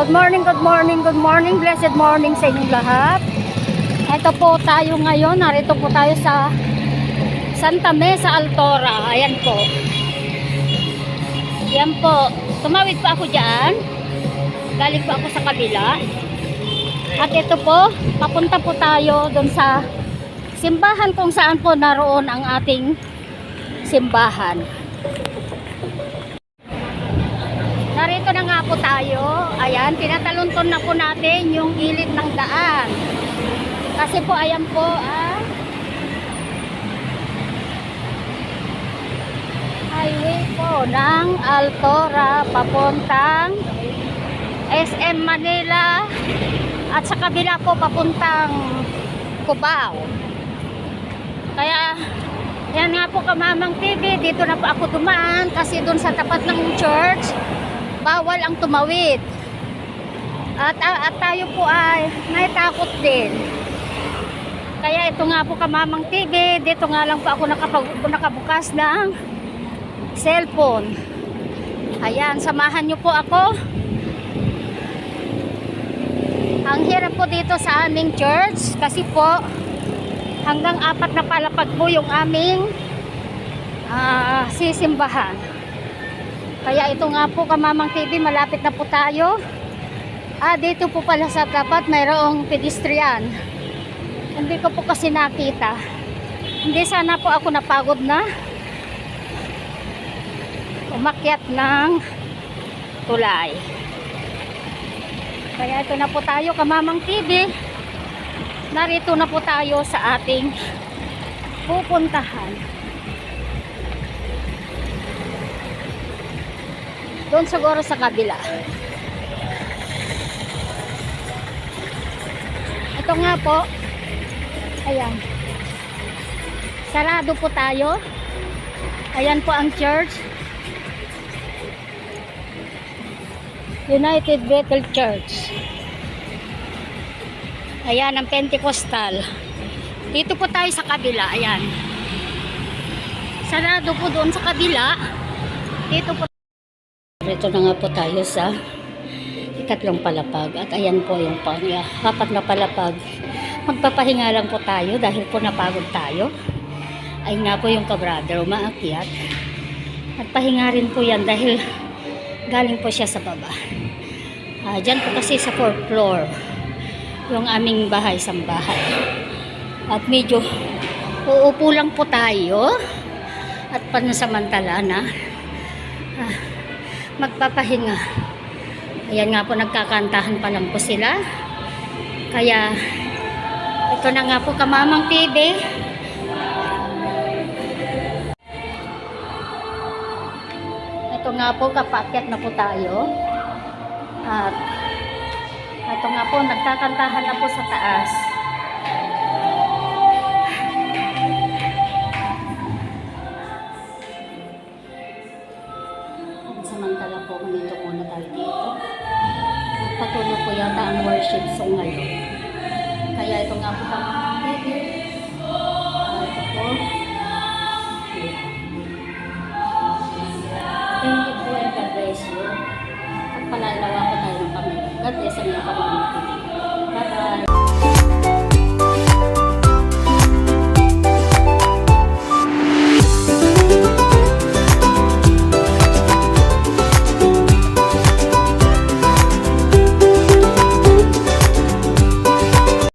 Good morning, good morning, good morning. Blessed morning sa inyong lahat. Ito po tayo ngayon. Narito po tayo sa Santa Mesa, Altora. Ayan po. Ayan po. Tumawid pa ako dyan. Galing po ako sa kabila. At ito po, papunta po tayo doon sa simbahan kung saan po naroon ang ating simbahan. Narito na nga po tayo. Ayan, tinatalunton na po natin yung gilid ng daan. Kasi po, ayan po, highway po ng Altora papuntang SM Manila at sa kabila po papuntang Cubao. Kaya, yan nga po Kamamang TV, dito na po ako dumaan kasi doon sa tapat ng church, bawal ang tumawid. At tayo po ay naitakot din. Kaya ito nga po Kamamang TV, dito nga lang po ako nakabukas ng cellphone. Ayan, samahan nyo po ako. Ang hirap po dito sa aming church kasi po hanggang 4 na palapag po yung aming sisimbahan. Kaya ito nga po Kamamang TV, malapit na po tayo. Dito po pala sa tapat mayroong pedestrian. Hindi ko po kasi nakita. Hindi sana po ako napagod na umakyat ng tulay. Kaya ito na po tayo Kamamang TV. Narito na po tayo sa ating pupuntahan. Doon siguro sa kabila. Ito nga po. Ayan. Sarado po tayo. Ayan po ang church. United Bethel Church. Ayan ang Pentecostal. Dito po tayo sa kabila. Ayan. Sarado po doon sa kabila. Dito po. Dito na nga po tayo sa ikatlong palapag. At ayan po yung 4 na palapag. Magpapahinga lang po tayo dahil po napagod tayo. Ayun nga po yung kabrother umaakyat. At pahinga rin po yan dahil galing po siya sa baba. Dyan po kasi sa 4th floor yung aming bahay-sambahay. At medyo uupo lang po tayo at pansamantala na magpapahinga. Ayan nga po, nagkakantahan pa lang po sila. Kaya ito na nga po Kamamang TV. Ito nga po, kapakyat na po tayo. At ito nga po, nagkakantahan na po sa taas. Samantala po, ganito muna tayo dito. At patuloy po yata ang worship song ngayon. Kaya ito nga po Kamamang TV. Ito po. Thank you po and God bless you. At palalawa ko tayo ng Panginoon. God bless ang Panginoon.